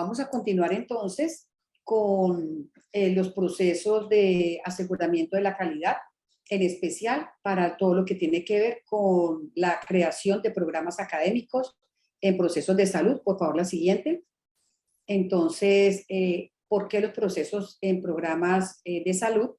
vamos a continuar entonces con los procesos de aseguramiento de la calidad, en especial para todo lo que tiene que ver con la creación de programas académicos en procesos de salud. Por favor, la siguiente. Entonces, ¿por qué los procesos en programas de salud?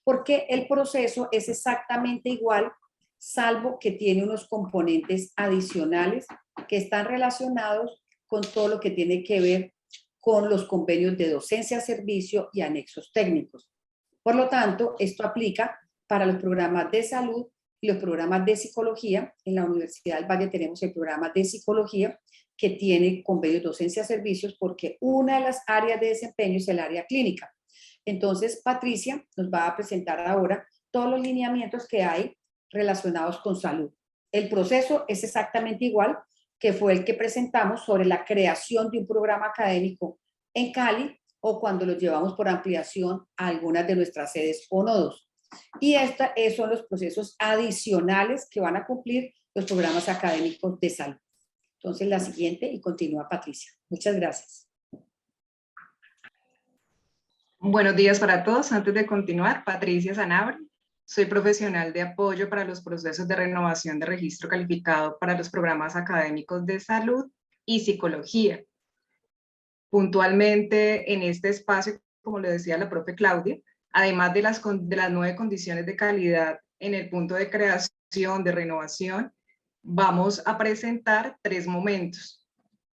Porque el proceso es exactamente igual, salvo que tiene unos componentes adicionales que están relacionados con todo lo que tiene que ver con los convenios de docencia-servicio y anexos técnicos. Por lo tanto, esto aplica para los programas de salud y los programas de psicología. En la Universidad del Valle tenemos el programa de psicología que tiene convenios de docencia-servicios porque una de las áreas de desempeño es el área clínica. Entonces, Patricia nos va a presentar ahora todos los lineamientos que hay relacionados con salud. El proceso es exactamente igual que fue el que presentamos sobre la creación de un programa académico en Cali o cuando lo llevamos por ampliación a algunas de nuestras sedes o nodos. Y estos son los procesos adicionales que van a cumplir los programas académicos de salud. Entonces, la siguiente y continúa Patricia. Muchas gracias. Buenos días para todos. Antes de continuar, Patricia Sanabria. Soy profesional de apoyo para los procesos de renovación de registro calificado para los programas académicos de salud y psicología. Puntualmente en este espacio, como le decía la profe Claudia, además de las 9 condiciones de calidad en el punto de creación, de renovación, vamos a presentar 3 momentos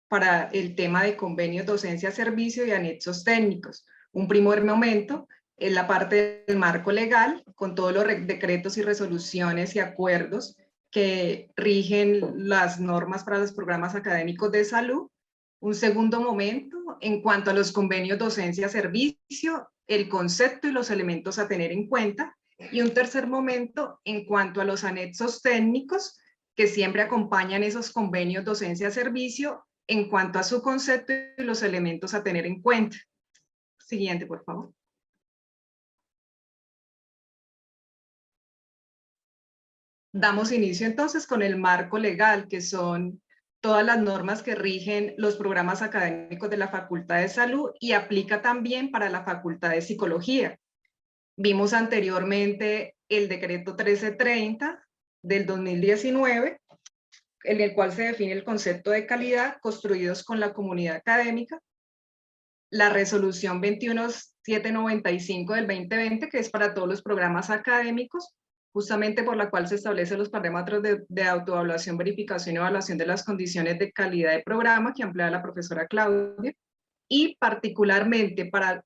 para el tema de convenios, docencia, servicio y anexos técnicos. Un primer momento es la parte del marco legal, con todos los decretos y resoluciones y acuerdos que rigen las normas para los programas académicos de salud. Un segundo momento, en cuanto a los convenios docencia-servicio, el concepto y los elementos a tener en cuenta. Y un tercer momento, en cuanto a los anexos técnicos, que siempre acompañan esos convenios docencia-servicio, en cuanto a su concepto y los elementos a tener en cuenta. Siguiente, por favor. Damos inicio entonces con el marco legal, que son todas las normas que rigen los programas académicos de la Facultad de Salud y aplica también para la Facultad de Psicología. Vimos anteriormente el decreto 1330 del 2019, en el cual se define el concepto de calidad construidos con la comunidad académica, la resolución 21795 del 2020, que es para todos los programas académicos, justamente por la cual se establecen los parámetros de autoevaluación, verificación y evaluación de las condiciones de calidad de programa, que emplea la profesora Claudia, y particularmente para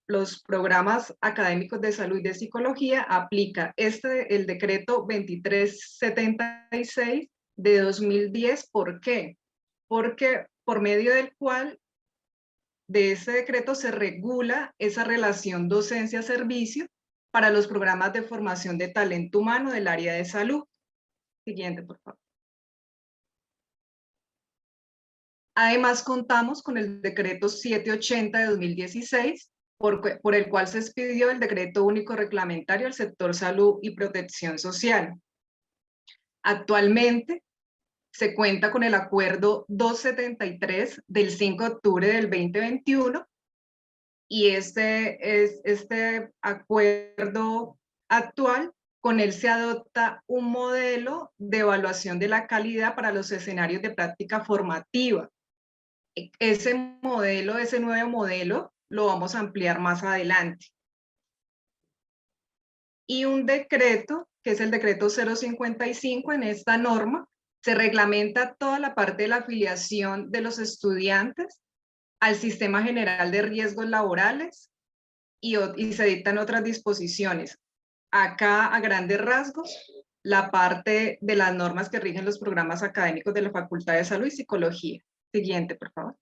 los programas académicos de salud y de psicología, aplica el decreto 2376 de 2010. ¿Por qué? Porque por medio del cual de ese decreto se regula esa relación docencia-servicio para los programas de formación de talento humano del área de salud. Siguiente, por favor. Además, contamos con el decreto 780 de 2016, por el cual se expidió el decreto único reglamentario del sector salud y protección social. Actualmente, se cuenta con el acuerdo 273 del 5 de octubre del 2021, y este acuerdo actual, con él se adopta un modelo de evaluación de la calidad para los escenarios de práctica formativa. Ese nuevo modelo, lo vamos a ampliar más adelante. Y un decreto, que es el decreto 055, en esta norma, se reglamenta toda la parte de la afiliación de los estudiantes al Sistema General de Riesgos Laborales y se dictan otras disposiciones. Acá, a grandes rasgos, la parte de las normas que rigen los programas académicos de la Facultad de Salud y Psicología. Siguiente, por favor.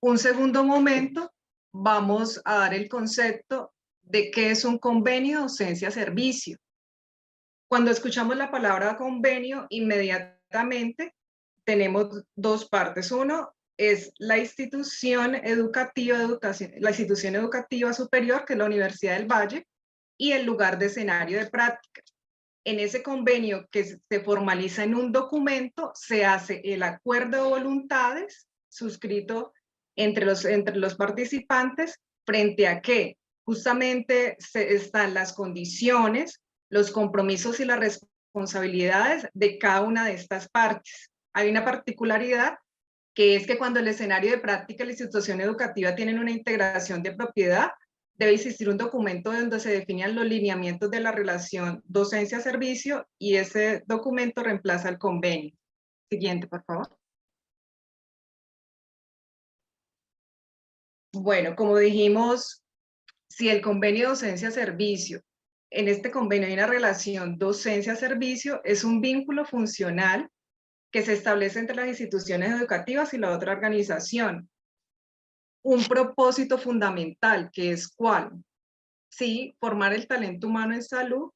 Un segundo momento, vamos a dar el concepto de qué es un convenio docencia-servicio. Cuando escuchamos la palabra convenio, inmediatamente tenemos 2 partes. Uno es la institución educativa superior, que es la Universidad del Valle, y el lugar de escenario de práctica. En ese convenio que se formaliza en un documento, se hace el acuerdo de voluntades suscrito entre los participantes, frente a que justamente están las condiciones, los compromisos y las responsabilidades de cada una de estas partes. Hay una particularidad, que es que cuando el escenario de práctica y la institución educativa tienen una integración de propiedad, debe existir un documento donde se definan los lineamientos de la relación docencia-servicio, y ese documento reemplaza el convenio. Siguiente, por favor. Bueno, como dijimos, si el convenio docencia-servicio, en este convenio hay una relación docencia-servicio, es un vínculo funcional que se establece entre las instituciones educativas y la otra organización. Un propósito fundamental, que es ¿cuál? Sí, formar el talento humano en salud,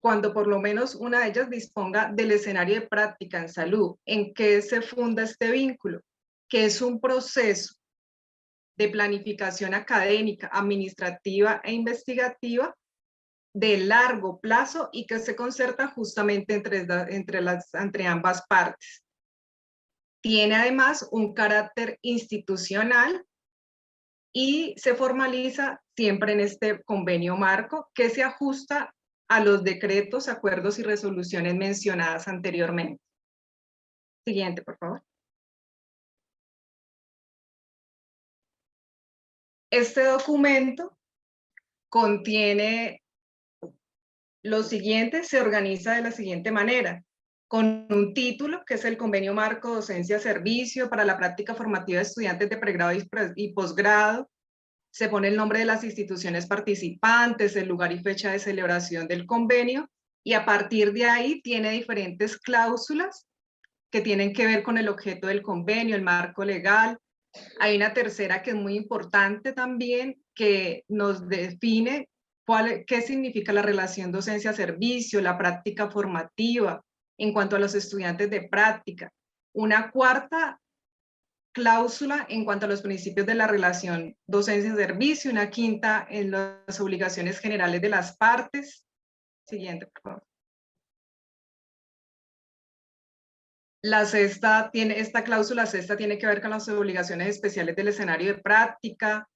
cuando por lo menos una de ellas disponga del escenario de práctica en salud. ¿En qué se funda este vínculo? Que es un proceso de planificación académica, administrativa e investigativa de largo plazo y que se concerta justamente entre ambas partes. Tiene además un carácter institucional y se formaliza siempre en este convenio marco, que se ajusta a los decretos, acuerdos y resoluciones mencionadas anteriormente. Siguiente, por favor. Este documento contiene lo siguiente, se organiza de la siguiente manera: con un título, que es el Convenio Marco Docencia-Servicio para la Práctica Formativa de Estudiantes de Pregrado y Posgrado. Se pone el nombre de las instituciones participantes, el lugar y fecha de celebración del convenio, y a partir de ahí tiene diferentes cláusulas que tienen que ver con el objeto del convenio, el marco legal. Hay una tercera que es muy importante también, que nos define qué significa la relación docencia-servicio, la práctica formativa en cuanto a los estudiantes de práctica. Una cuarta cláusula en cuanto a los principios de la relación docencia-servicio, una quinta en las obligaciones generales de las partes. Siguiente, por favor. Esta cláusula sexta tiene que ver con las obligaciones especiales del escenario de práctica,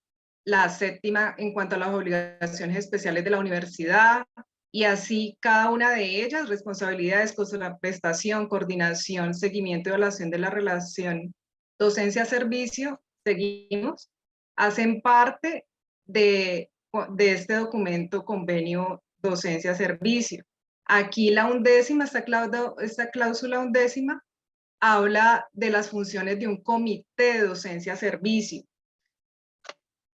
la séptima en cuanto a las obligaciones especiales de la universidad, y así cada una de ellas, responsabilidades, prestación, coordinación, seguimiento y evaluación de la relación docencia-servicio, seguimos, hacen parte de este documento convenio docencia-servicio. Aquí la undécima, esta cláusula undécima, habla de las funciones de un comité de docencia-servicio.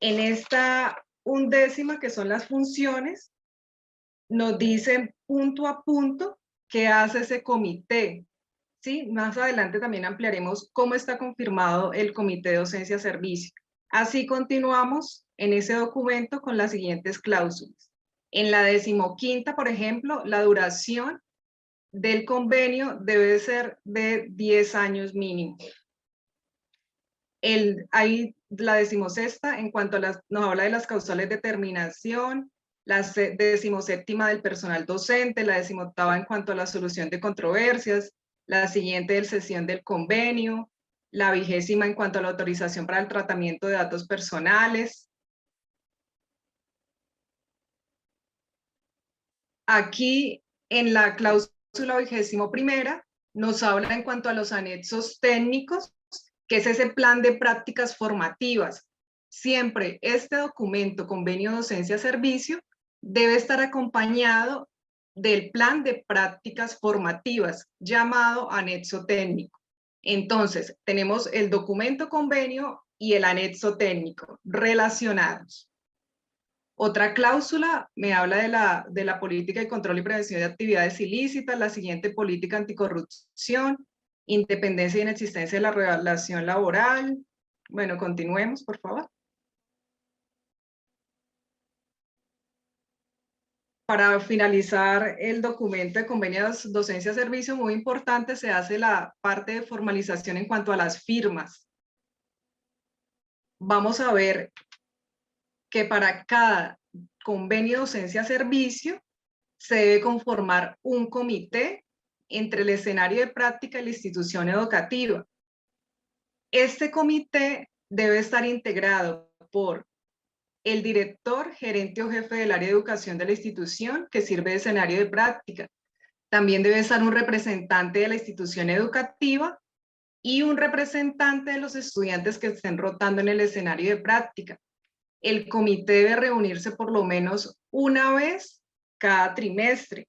En esta undécima, que son las funciones, nos dicen punto a punto qué hace ese comité. ¿Sí? Más adelante también ampliaremos cómo está confirmado el comité de docencia-servicio. Así continuamos en ese documento con las siguientes cláusulas. En la 15ª, por ejemplo, la duración del convenio debe ser de 10 años mínimo. Hay la 16ª en cuanto a nos habla de las causales de terminación, la 17ª del personal docente, la 18ª en cuanto a la solución de controversias, la siguiente del cesión del convenio, la 20ª en cuanto a la autorización para el tratamiento de datos personales. Aquí en la cláusula 21ª nos habla en cuanto a los anexos técnicos, que es ese plan de prácticas formativas. Siempre este documento, convenio docencia-servicio, debe estar acompañado del plan de prácticas formativas, llamado anexo técnico. Entonces, tenemos el documento convenio y el anexo técnico relacionados. Otra cláusula me habla de la política de control y prevención de actividades ilícitas, la siguiente política anticorrupción, independencia y inexistencia de la relación laboral. Bueno, continuemos, por favor. Para finalizar el documento de convenios docencia-servicio, muy importante, se hace la parte de formalización en cuanto a las firmas. Vamos a ver que para cada convenio docencia-servicio se debe conformar un comité entre el escenario de práctica y la institución educativa. Este comité debe estar integrado por el director, gerente o jefe del área de educación de la institución que sirve de escenario de práctica. También debe estar un representante de la institución educativa y un representante de los estudiantes que estén rotando en el escenario de práctica. El comité debe reunirse por lo menos una vez cada trimestre.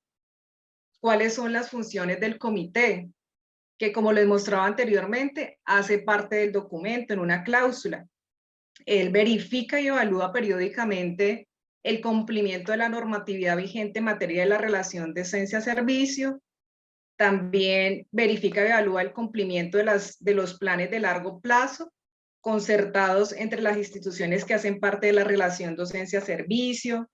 ¿Cuáles son las funciones del comité? Que, como les mostraba anteriormente, hace parte del documento en una cláusula. Él verifica y evalúa periódicamente el cumplimiento de la normatividad vigente en materia de la relación docencia-servicio. También verifica y evalúa el cumplimiento de los planes de largo plazo concertados entre las instituciones que hacen parte de la relación docencia-servicio.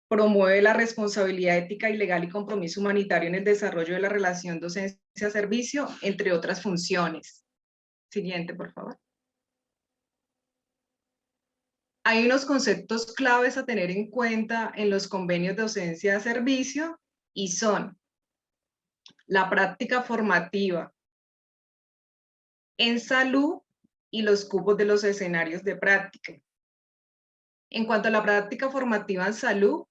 Promueve la responsabilidad ética y legal y compromiso humanitario en el desarrollo de la relación docencia-servicio, entre otras funciones. Siguiente, por favor. Hay unos conceptos claves a tener en cuenta en los convenios de docencia-servicio y son la práctica formativa en salud y los cupos de los escenarios de práctica. En cuanto a la práctica formativa en salud,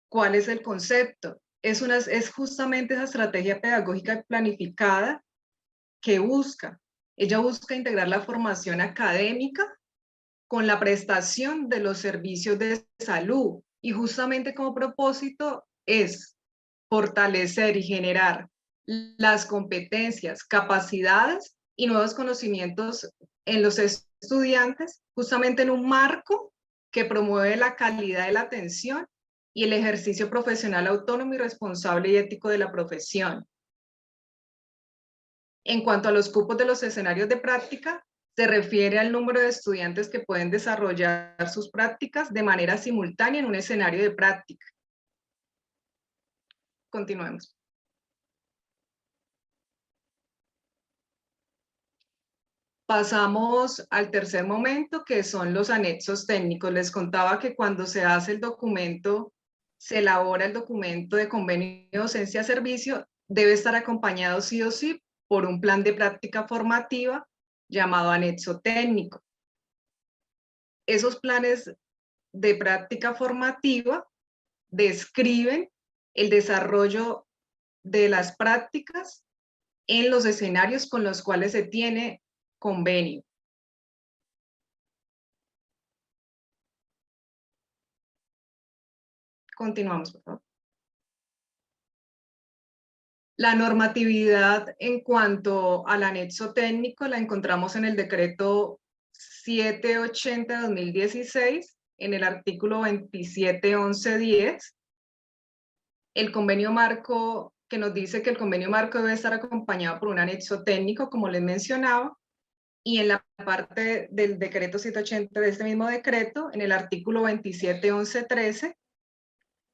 ¿cuál es el concepto? Es justamente esa estrategia pedagógica planificada que ella busca integrar la formación académica con la prestación de los servicios de salud, y justamente como propósito es fortalecer y generar las competencias, capacidades y nuevos conocimientos en los estudiantes, justamente en un marco que promueve la calidad de la atención y el ejercicio profesional autónomo y responsable y ético de la profesión. En cuanto a los cupos de los escenarios de práctica, se refiere al número de estudiantes que pueden desarrollar sus prácticas de manera simultánea en un escenario de práctica. Continuemos. Pasamos al tercer momento, que son los anexos técnicos. Les contaba que cuando se hace el documento, se elabora el documento de convenio de docencia-servicio, debe estar acompañado sí o sí por un plan de práctica formativa llamado anexo técnico. Esos planes de práctica formativa describen el desarrollo de las prácticas en los escenarios con los cuales se tiene convenio. Continuamos, por favor. La normatividad en cuanto al anexo técnico la encontramos en el decreto 780/2016, en el artículo 27.11.10. El convenio marco, que nos dice que el convenio marco debe estar acompañado por un anexo técnico, como les mencionaba, y en la parte del decreto 780 de este mismo decreto, en el artículo 27.11.13,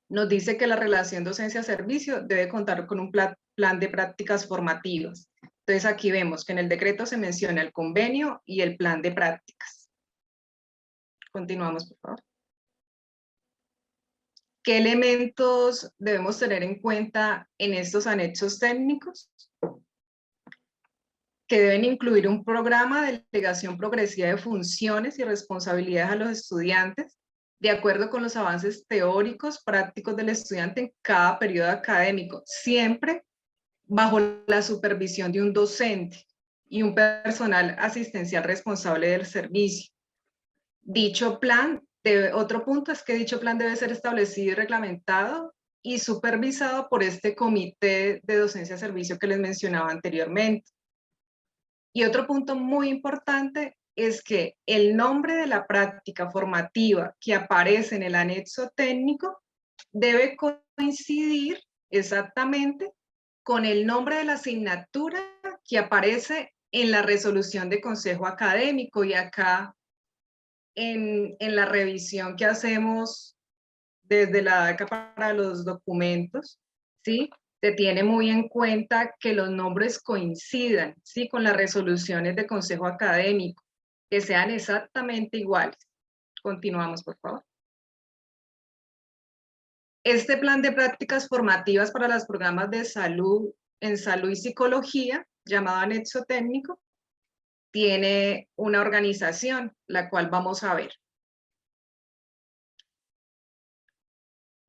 nos dice que la relación docencia-servicio debe contar con un plan de prácticas formativas. Entonces aquí vemos que en el decreto se menciona el convenio y el plan de prácticas. Continuamos, por favor. ¿Qué elementos debemos tener en cuenta en estos anexos técnicos? Que deben incluir un programa de delegación progresiva de funciones y responsabilidades a los estudiantes, de acuerdo con los avances teóricos, prácticos del estudiante en cada periodo académico, siempre bajo la supervisión de un docente y un personal asistencial responsable del servicio. Dicho plan, otro punto es que dicho plan debe ser establecido y reglamentado y supervisado por este comité de docencia-servicio que les mencionaba anteriormente. Y otro punto muy importante es que el nombre de la práctica formativa que aparece en el anexo técnico debe coincidir exactamente con el nombre de la asignatura que aparece en la resolución de consejo académico. Y acá en la revisión que hacemos desde la DACA para los documentos, ¿sí? Se tiene muy en cuenta que los nombres coincidan, ¿sí? Con las resoluciones de consejo académico, que sean exactamente iguales. Continuamos, por favor. Este plan de prácticas formativas para los programas de salud, en salud y psicología, llamado anexo técnico, tiene una organización, la cual vamos a ver.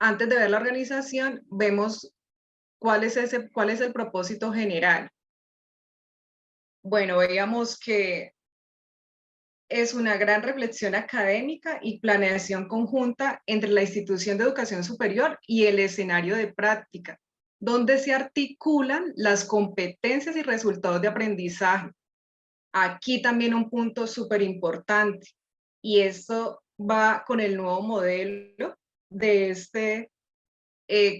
Antes de ver la organización, vemos cuál es el propósito general. Bueno, veíamos que es una gran reflexión académica y planeación conjunta entre la institución de educación superior y el escenario de práctica, donde se articulan las competencias y resultados de aprendizaje. Aquí también un punto súper importante, y esto va con el nuevo modelo de este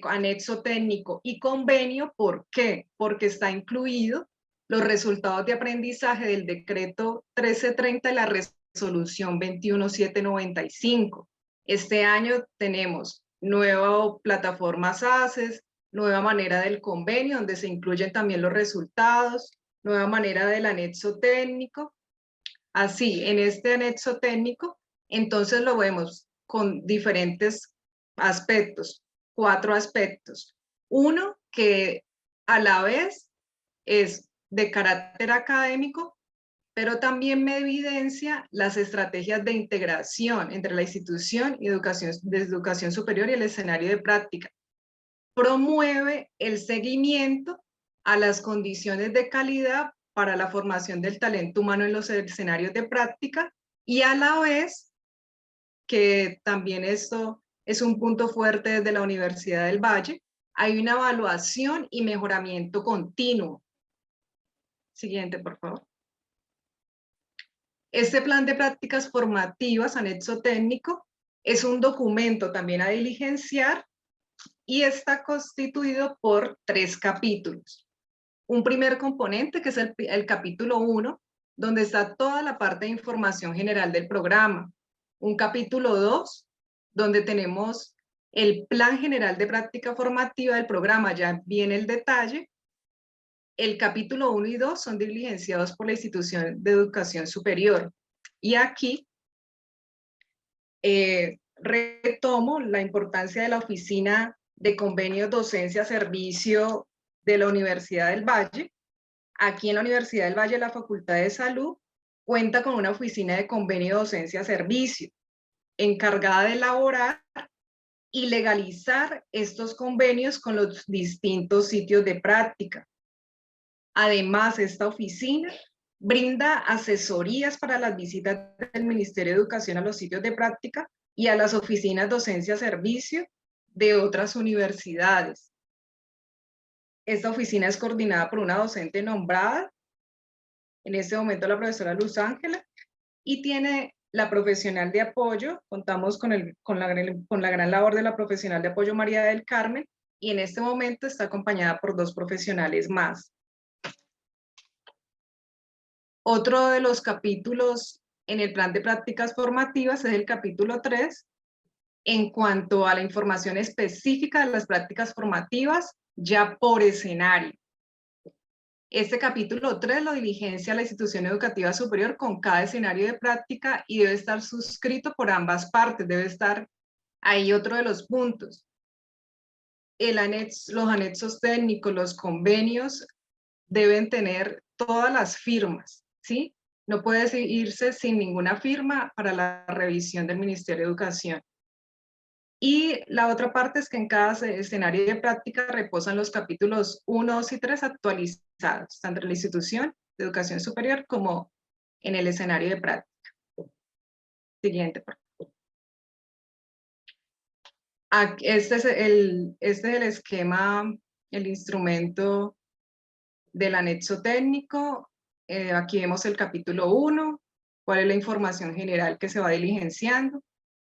anexo técnico y convenio. ¿Por qué? Porque está incluido los resultados de aprendizaje del decreto 1330 y la resolución 21795. Este año tenemos nueva plataforma SACES, nueva manera del convenio, donde se incluyen también los resultados, nueva manera del anexo técnico. Así, en este anexo técnico, entonces lo vemos con diferentes aspectos, 4 aspectos. Uno, que a la vez es de carácter académico, pero también me evidencia las estrategias de integración entre la institución y de educación superior y el escenario de práctica. Promueve el seguimiento a las condiciones de calidad para la formación del talento humano en los escenarios de práctica, y a la vez, que también esto es un punto fuerte desde la Universidad del Valle, hay una evaluación y mejoramiento continuo. Siguiente, por favor. Este plan de prácticas formativas, anexo técnico, es un documento también a diligenciar y está constituido por 3 capítulos. Un primer componente, que es el capítulo 1, donde está toda la parte de información general del programa. Un capítulo 2, donde tenemos el plan general de práctica formativa del programa, ya viene el detalle. El capítulo 1 y 2 son diligenciados por la institución de educación superior. Y aquí retomo la importancia de la oficina de convenios docencia-servicio de la Universidad del Valle. Aquí en la Universidad del Valle, la Facultad de Salud cuenta con una oficina de convenio docencia-servicio encargada de elaborar y legalizar estos convenios con los distintos sitios de práctica. Además, esta oficina brinda asesorías para las visitas del Ministerio de Educación a los sitios de práctica y a las oficinas docencia-servicio de otras universidades. Esta oficina es coordinada por una docente nombrada, en este momento la profesora Luz Ángela, y tiene la profesional de apoyo. Contamos con la gran labor de la profesional de apoyo María del Carmen, y en este momento está acompañada por 2 profesionales más. Otro de los capítulos en el plan de prácticas formativas es el capítulo 3, en cuanto a la información específica de las prácticas formativas ya por escenario. Este capítulo 3 lo diligencia la institución educativa superior con cada escenario de práctica y debe estar suscrito por ambas partes, debe estar ahí otro de los puntos. Los anexos técnicos, los convenios deben tener todas las firmas, ¿sí? No puede irse sin ninguna firma para la revisión del Ministerio de Educación. Y la otra parte es que en cada escenario de práctica reposan los capítulos 1, 2 y 3 actualizados, tanto en la institución de educación superior como en el escenario de práctica. Siguiente, por favor. Este es el esquema, el instrumento del anexo técnico. Aquí vemos el capítulo 1, cuál es la información general que se va diligenciando,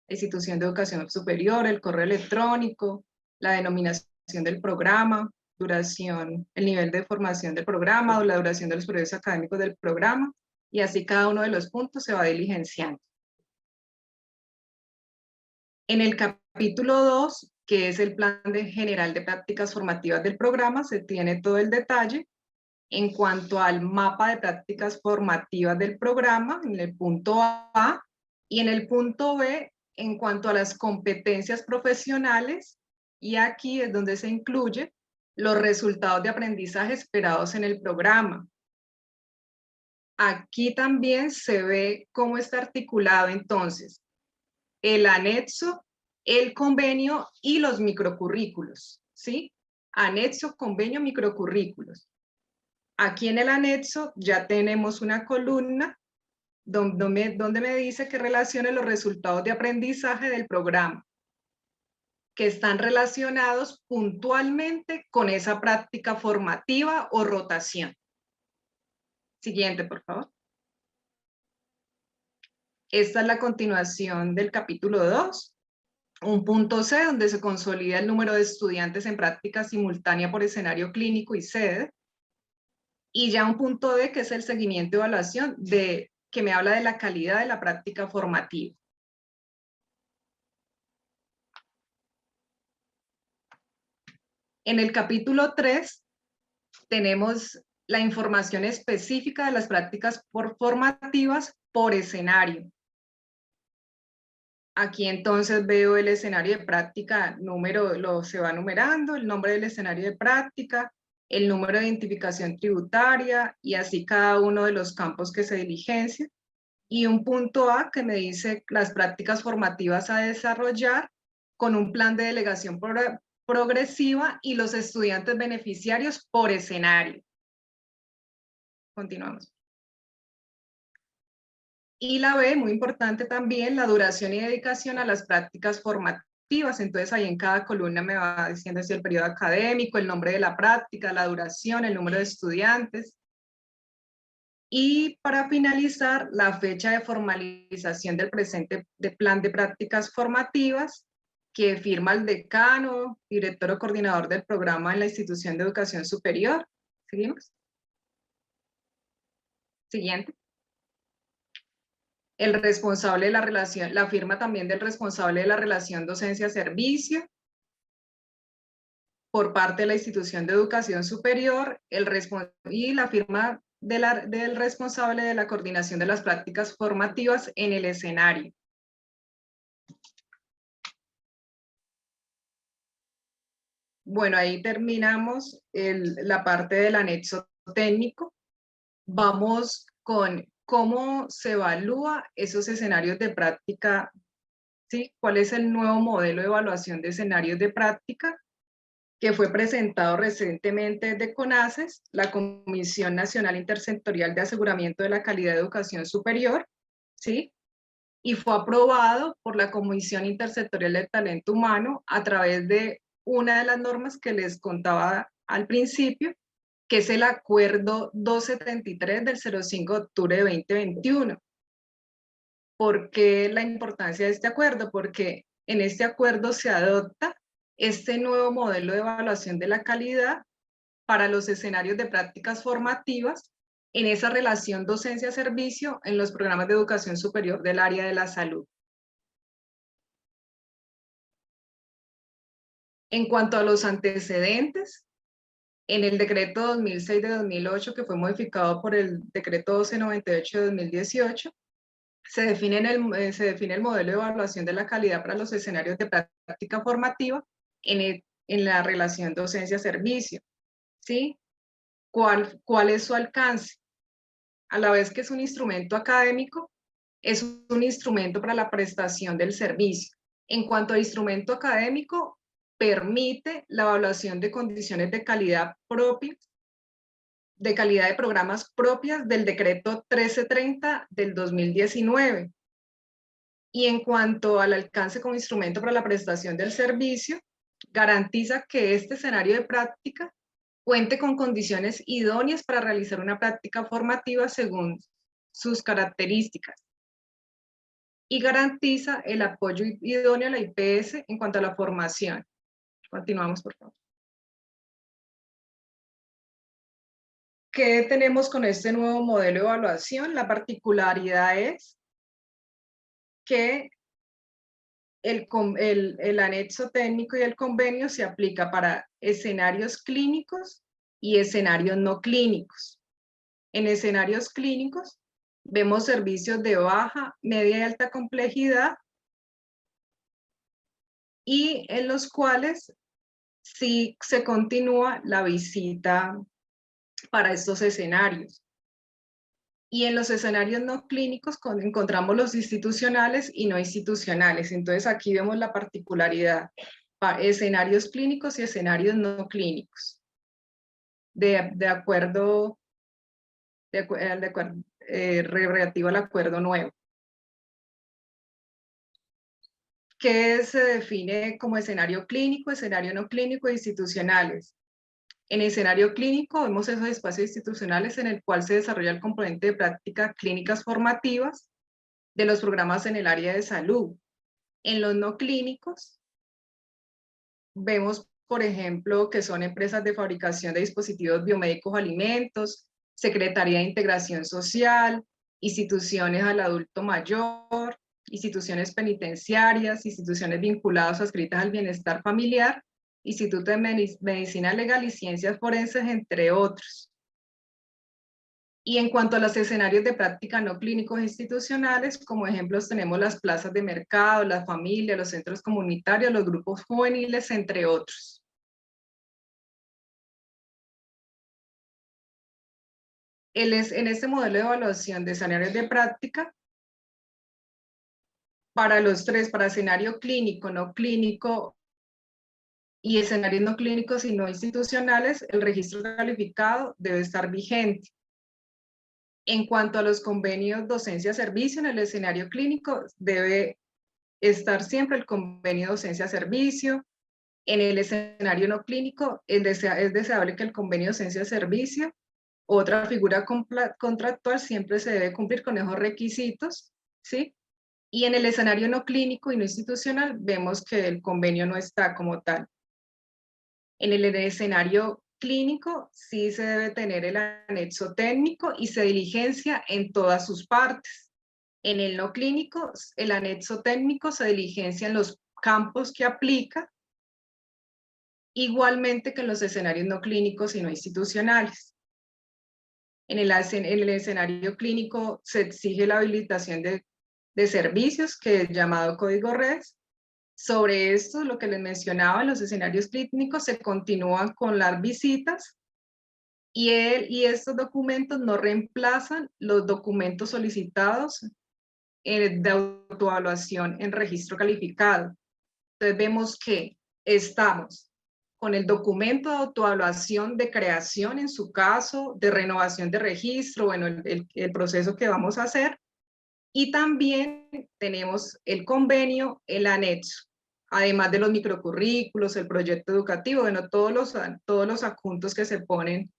la institución de educación superior, el correo electrónico, la denominación del programa, duración, el nivel de formación del programa o la duración de los periodos académicos del programa, y así cada uno de los puntos se va diligenciando. En el capítulo 2, que es el plan general de prácticas formativas del programa, se tiene todo el detalle en cuanto al mapa de prácticas formativas del programa, en el punto A, y en el punto B, en cuanto a las competencias profesionales Y aquí es donde se incluye los resultados de aprendizaje esperados en el programa. Aquí también se ve cómo está articulado entonces el anexo, el convenio y los microcurrículos, ¿sí? Anexo, convenio, microcurrículos. Aquí en el anexo ya tenemos una columna donde me dice que relacione los resultados de aprendizaje del programa, que están relacionados puntualmente con esa práctica formativa o rotación. Siguiente, por favor. Esta es la continuación del capítulo 2. Un punto C, donde se consolida el número de estudiantes en práctica simultánea por escenario clínico y sede. Y ya un punto D, que es el seguimiento y evaluación, que me habla de la calidad de la práctica formativa. En el capítulo 3 tenemos la información específica de las prácticas formativas por escenario. Aquí entonces veo el escenario de práctica, se va numerando, el nombre del escenario de práctica, el número de identificación tributaria y así cada uno de los campos que se diligencian. Y un punto A que me dice las prácticas formativas a desarrollar con un plan de delegación progresiva y los estudiantes beneficiarios por escenario. Continuamos. Y la B, muy importante también, la duración y dedicación a las prácticas formativas. Entonces ahí en cada columna me va diciendo si el periodo académico, el nombre de la práctica, la duración, el número de estudiantes. Y para finalizar, la fecha de formalización del presente plan de prácticas formativas que firma el decano, director o coordinador del programa en la institución de educación superior. ¿Seguimos? Siguiente. El responsable de la relación, la firma también del responsable de la relación docencia-servicio por parte de la institución de educación superior, y la firma del responsable de la coordinación de las prácticas formativas en el escenario. Bueno, ahí terminamos la parte del anexo técnico. Vamos con cómo se evalúa esos escenarios de práctica, ¿sí? ¿Cuál es el nuevo modelo de evaluación de escenarios de práctica que fue presentado recientemente de CONACES, la Comisión Nacional Intersectorial de Aseguramiento de la Calidad de Educación Superior, ¿sí? Y fue aprobado por la Comisión Intersectorial de Talento Humano a través de una de las normas que les contaba al principio, que es el Acuerdo 273 del 05 de octubre de 2021. ¿Por qué la importancia de este acuerdo? Porque en este acuerdo se adopta este nuevo modelo de evaluación de la calidad para los escenarios de prácticas formativas en esa relación docencia-servicio en los programas de educación superior del área de la salud. En cuanto a los antecedentes, en el decreto 2006 de 2008, que fue modificado por el decreto 1298 de 2018, se define el modelo de evaluación de la calidad para los escenarios de práctica formativa en la relación docencia-servicio. ¿Sí? ¿Cuál es su alcance? A la vez que es un instrumento académico, es un instrumento para la prestación del servicio. En cuanto a instrumento académico, permite la evaluación de condiciones de calidad propias, de calidad de programas propias del decreto 1330 del 2019. Y en cuanto al alcance como instrumento para la prestación del servicio, garantiza que este escenario de práctica cuente con condiciones idóneas para realizar una práctica formativa según sus características. Y garantiza el apoyo idóneo a la IPS en cuanto a la formación. Continuamos, por favor. ¿Qué tenemos con este nuevo modelo de evaluación? La particularidad es que el anexo técnico y el convenio se aplica para escenarios clínicos y escenarios no clínicos. En escenarios clínicos vemos servicios de baja, media y alta complejidad y en los cuales si se continúa la visita para estos escenarios. Y en los escenarios no clínicos encontramos los institucionales y no institucionales. Entonces aquí vemos la particularidad, escenarios clínicos y escenarios no clínicos. Relativo al acuerdo nuevo, que se define como escenario clínico, escenario no clínico e institucionales. En escenario clínico vemos esos espacios institucionales en el cual se desarrolla el componente de prácticas clínicas formativas de los programas en el área de salud. En los no clínicos vemos, por ejemplo, que son empresas de fabricación de dispositivos biomédicos o alimentos, Secretaría de Integración Social, instituciones al adulto mayor, instituciones penitenciarias, instituciones vinculadas o adscritas al bienestar familiar, Instituto de Medicina Legal y Ciencias Forenses, entre otros. Y en cuanto a los escenarios de práctica no clínicos institucionales, como ejemplos tenemos las plazas de mercado, la familia, los centros comunitarios, los grupos juveniles, entre otros. En este modelo de evaluación de escenarios de práctica, para los tres, para escenario clínico, no clínico y escenarios no clínicos y no institucionales, el registro calificado debe estar vigente. En cuanto a los convenios docencia-servicio, en el escenario clínico debe estar siempre el convenio docencia-servicio. En el escenario no clínico es deseable que el convenio docencia-servicio, otra figura contractual, siempre se debe cumplir con esos requisitos, ¿sí? Y en el escenario no clínico y no institucional vemos que el convenio no está como tal. En el escenario clínico sí se debe tener el anexo técnico y se diligencia en todas sus partes. En el no clínico, el anexo técnico se diligencia en los campos que aplica, igualmente que en los escenarios no clínicos y no institucionales. En el escenario clínico se exige la habilitación de servicios, que es llamado código RES. Sobre esto, lo que les mencionaba, en los escenarios clínicos se continúan con las visitas y estos documentos no reemplazan los documentos solicitados de autoevaluación en registro calificado. Entonces vemos que estamos con el documento de autoevaluación de creación, en su caso, de renovación de registro, bueno, el proceso que vamos a hacer, y también tenemos el convenio, el anexo, además de los microcurrículos, el proyecto educativo, bueno, todos los adjuntos que se ponen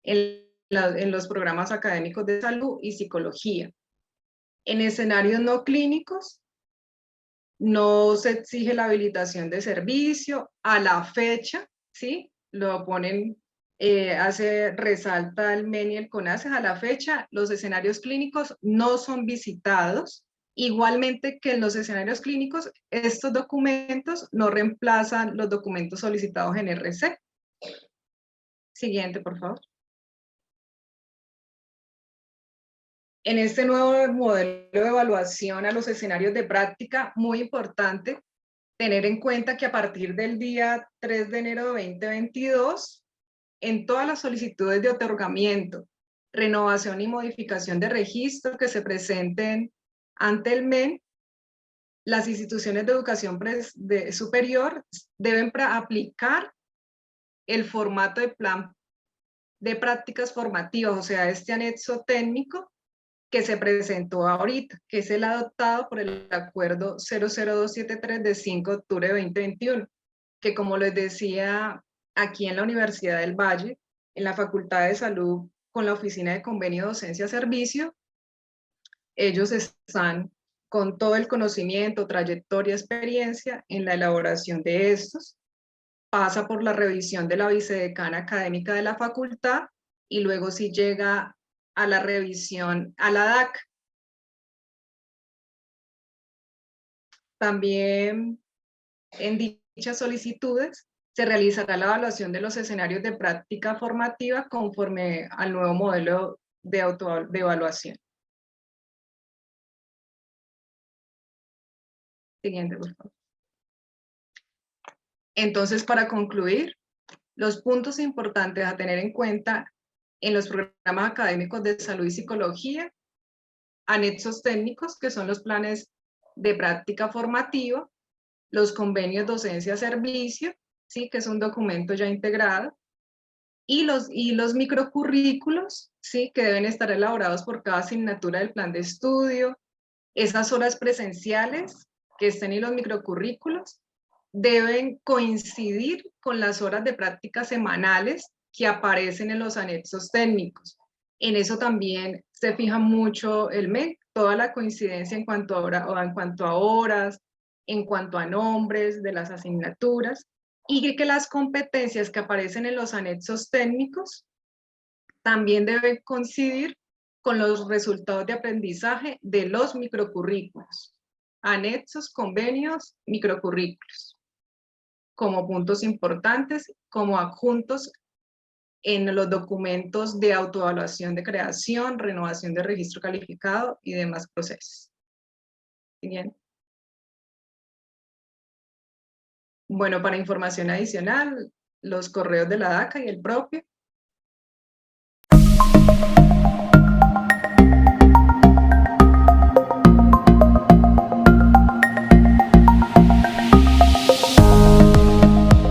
en los programas académicos de salud y psicología. En escenarios no clínicos, no se exige la habilitación de servicio a la fecha, ¿sí? Lo ponen, resalta el MEN y el CONACYT, a la fecha los escenarios clínicos no son visitados, igualmente que en los escenarios clínicos estos documentos no reemplazan los documentos solicitados en RC. Siguiente, por favor. En este nuevo modelo de evaluación a los escenarios de práctica, muy importante tener en cuenta que a partir del día 3 de enero de 2022, en todas las solicitudes de otorgamiento, renovación y modificación de registro que se presenten ante el MEN, las instituciones de educación superior deben aplicar el formato de plan de prácticas formativas, o sea, este anexo técnico que se presentó ahorita, que es el adoptado por el acuerdo 00273 de 5 de octubre de 2021, que como les decía, aquí en la Universidad del Valle, en la Facultad de Salud, con la Oficina de Convenio Docencia-Servicio, ellos están con todo el conocimiento, trayectoria, experiencia en la elaboración de estos. Pasa por la revisión de la vicedecana académica de la facultad y luego sí llega a la revisión a la DAC. También en dichas solicitudes se realizará la evaluación de los escenarios de práctica formativa conforme al nuevo modelo de evaluación. Siguiente, por favor. Entonces, para concluir, los puntos importantes a tener en cuenta en los programas académicos de salud y psicología: anexos técnicos, que son los planes de práctica formativa, los convenios docencia-servicio, ¿sí? Que es un documento ya integrado, y los microcurrículos, ¿sí? Que deben estar elaborados por cada asignatura del plan de estudio. Esas horas presenciales que estén en los microcurrículos deben coincidir con las horas de práctica semanales que aparecen en los anexos técnicos. En eso también se fija mucho el MEC, toda la coincidencia en cuanto a horas, en cuanto a nombres de las asignaturas, y que las competencias que aparecen en los anexos técnicos también deben coincidir con los resultados de aprendizaje de los microcurrículos, anexos, convenios, microcurrículos, como puntos importantes, como adjuntos en los documentos de autoevaluación de creación, renovación de registro calificado y demás procesos. Bien. Bueno, para información adicional, los correos de la DACA y el propio,